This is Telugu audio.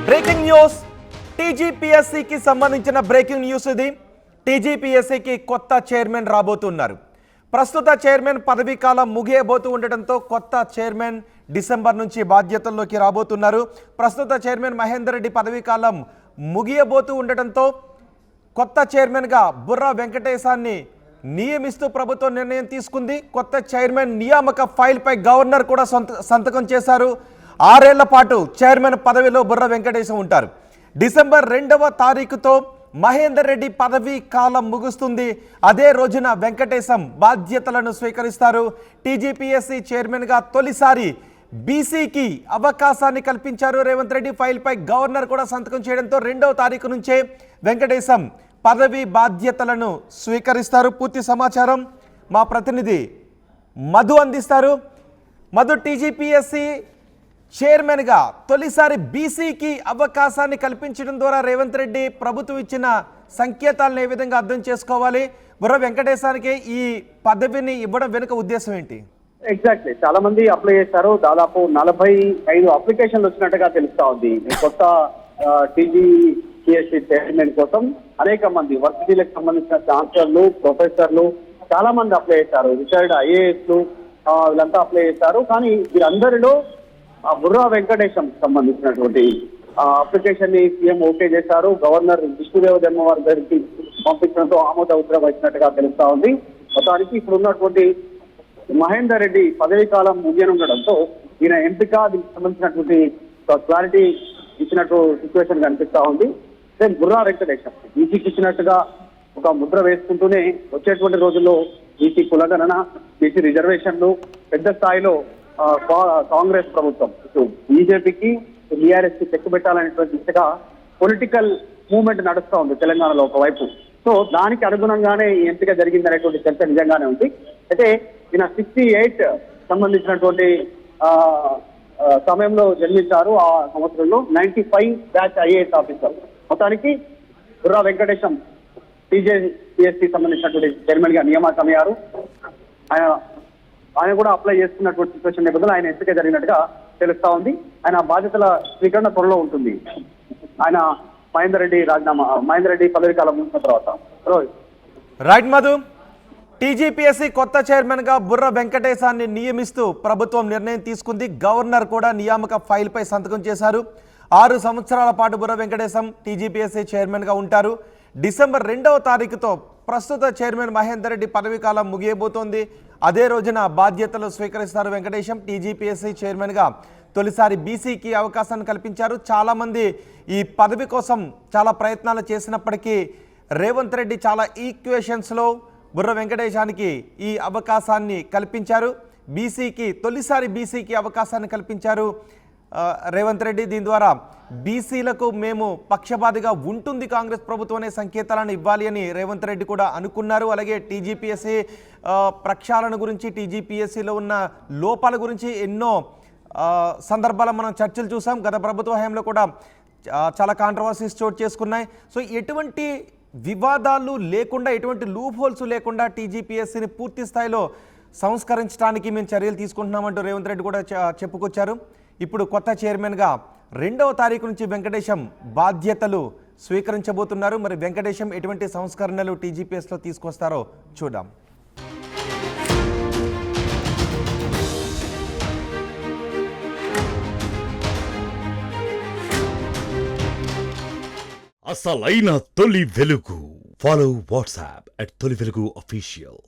బ్రేకింగ్ న్యూస్ టీజీపీఎస్సీకి సంబంధించిన బ్రేకింగ్ న్యూస్ ఇది. టీజీపీఎస్సీకి కొత్త చైర్మన్ రాబోతున్నారు. ప్రస్తుత చైర్మన్ పదవీ కాలం ముగియబోతూ ఉండటంతో కొత్త చైర్మన్ డిసెంబర్ నుంచి బాధ్యతల్లోకి రాబోతున్నారు. ప్రస్తుత చైర్మన్ మహేందర్ రెడ్డి పదవీ కాలం ముగియబోతూ ఉండటంతో కొత్త చైర్మన్గా బుర్రా వెంకటేశాన్ని నియమిస్తూ ప్రభుత్వం నిర్ణయం తీసుకుంది. కొత్త చైర్మన్ నియామక ఫైల్పై గవర్నర్ కూడా సంతకం చేశారు. 6 ఏళ్ల పాటు చైర్మన్ పదవిలో బుర్రా వెంకటేశం ఉంటారు. డిసెంబర్ 2వ తారీఖుతో మహేందర్ రెడ్డి పదవీ కాలం ముగుస్తుంది. అదే రోజున వెంకటేశం బాధ్యతలను స్వీకరిస్తారు. టీజీపీఎస్సీ చైర్మన్గా తొలిసారి బీసీకి అవకాశాన్ని కల్పించారు రేవంత్ రెడ్డి. ఫైల్పై గవర్నర్ కూడా సంతకం చేయడంతో 2వ తారీఖు నుంచే వెంకటేశం పదవి బాధ్యతలను స్వీకరిస్తారు. పూర్తి సమాచారం మా ప్రతినిధి మధు అందిస్తారు. మధు, టీజీపీఎస్సీ చైర్మన్గా తొలిసారి బీసీకి అవకాశాన్ని కల్పించడం ద్వారా రేవంత్ రెడ్డి ప్రభుత్వం ఇచ్చిన సంకేతాలను ఏ విధంగా అర్థం చేసుకోవాలి? బుర్రా వెంకటేశానికి ఈ పదవిని ఇవ్వడం వెనుక ఉద్దేశం ఏంటి? ఎగ్జాక్ట్లీ, చాలా మంది అప్లై చేశారు. దాదాపు 45 అప్లికేషన్లు వచ్చినట్టుగా తెలుస్తా ఉంది. కొత్త టీజీపీఎస్సీ చైర్మన్ కోసం అనేక మంది వర్సిటీలకు సంబంధించిన ఛాన్సలర్లు, ప్రొఫెసర్లు చాలా మంది అప్లై చేశారు. రిటైర్డ్ ఐఏఎస్లు వీళ్ళంతా అప్లై చేశారు. కానీ వీరందరిలో బుర్రా వెంకటేశం సంబంధించినటువంటి అప్లికేషన్ ని సీఎం ఓకే చేశారు. గవర్నర్ విష్ణుదేవ ధర్మవారి గారికి పంపించడంతో ఆమోద ఉత్తరం వచ్చినట్టుగా తెలుస్తా ఉంది. మొత్తానికి ఇప్పుడు ఉన్నటువంటి మహేందర్ రెడ్డి పదవీ కాలం ముగియనుండడంతో ఈయన ఎంపిక దీనికి సంబంధించినటువంటి క్లారిటీ ఇచ్చినట్టు సిచ్యువేషన్ కనిపిస్తా ఉంది. సేమ్ బుర్రా వెంకటేశం బీసీకి ఇచ్చినట్టుగా ఒక ముద్ర వేసుకుంటూనే వచ్చేటువంటి రోజుల్లో బీసీ కులగణన, బీసీ రిజర్వేషన్లు పెద్ద స్థాయిలో కాంగ్రెస్ ప్రభుత్వం బీజేపీకి, టీఆర్ఎస్ కి చెక్ పెట్టాలనేటువంటి దిశగా పొలిటికల్ మూవ్మెంట్ నడుస్తూ ఉంది తెలంగాణలో ఒకవైపు. సో దానికి అనుగుణంగానే ఈ ఎంపిక జరిగింది అనేటువంటి చర్చ నిజంగానే ఉంది. అయితే ఈయన 68 సంబంధించినటువంటి సమయంలో జన్మించారు. ఆ సంవత్సరంలో 95 బ్యాచ్ ఐఏఎస్ ఆఫీసర్. మొత్తానికి బుర్రా వెంకటేశం టీజీపీఎస్సీ సంబంధించినటువంటి చైర్మన్ గా నియామకమయ్యారు. ఆయన కూడా అప్లై చేస్తున్నటువంటి సిచ్యువేషన్ నేపథ్యంలో ఆయన ఎంపిక జరిగినట్టుగా తెలుస్తా ఉంది. ఆయన బాధ్యతల స్వీకరణ త్వరలో ఉంటుంది. ఆయన మహేందర్ రెడ్డి పదవి కాలం ముగిసిన తర్వాత. రైట్ మధు, టీజీపీఎస్సీ కొత్త చైర్మన్గా బుర్రా వెంకటేశాన్ని నియమిస్తూ ప్రభుత్వం నిర్ణయం తీసుకుంది. గవర్నర్ కూడా నియామక ఫైల్పై సంతకం చేశారు. 6 సంవత్సరాల పాటు బుర్రా వెంకటేశం టీజీపీఎస్సీ చైర్మన్గా ఉంటారు. డిసెంబర్ 2వ తారీఖుతో ప్రస్తుత చైర్మన్ మహేందర్ రెడ్డి పదవీ కాలం ముగియబోతోంది. అదే రోజున బాధ్యతలు స్వీకరిస్తారు వెంకటేశం. టీజీపీఎస్సీ చైర్మన్గా తొలిసారి బీసీకి అవకాశాన్ని కల్పించారు. చాలామంది ఈ పదవి కోసం చాలా ప్రయత్నాలు చేసినప్పటికీ రేవంత్ రెడ్డి చాలా ఈక్వేషన్స్లో బుర్రా వెంకటేశానికి ఈ అవకాశాన్ని కల్పించారు. తొలిసారి బీసీకి అవకాశాన్ని కల్పించారు రేవంత్ రెడ్డి. దీని ద్వారా బీసీలకు మేము పక్షపాతిగా ఉంటుంది కాంగ్రెస్ ప్రభుత్వం అనే సంకేతాలను ఇవ్వాలి అని రేవంత్ రెడ్డి కూడా అనుకున్నారు. అలాగే టీజీపీఎస్సీ ప్రక్షాళన గురించి, టీజీపీఎస్సీలో ఉన్న లోపాల గురించి ఎన్నో సందర్భాల్లో మనం చర్చలు చూసాం. గత ప్రభుత్వ హయాంలో కూడా చాలా కాంట్రవర్సీస్ చోటు చేసుకున్నాయి. సో ఎటువంటి వివాదాలు లేకుండా, ఎటువంటి లూప్ హోల్స్ లేకుండా టీజీపీఎస్సీని పూర్తి స్థాయిలో సంస్కరించడానికి మేము చర్యలు తీసుకుంటున్నామంటూ రేవంత్ రెడ్డి కూడా చెప్పుకొచ్చారు. ఇప్పుడు కొత్త చైర్మన్గా 2వ తారీఖు నుంచి వెంకటేశం బాధ్యతలు స్వీకరించబోతున్నారు. మరి వెంకటేశం ఎటువంటి సంస్కరణలు టీజీపీఎస్లో తీసుకొస్తారో చూద్దాం. అసలైన తొలి వెలుగు. ఫాలో వాట్సాప్ @తొలి వెలుగు official.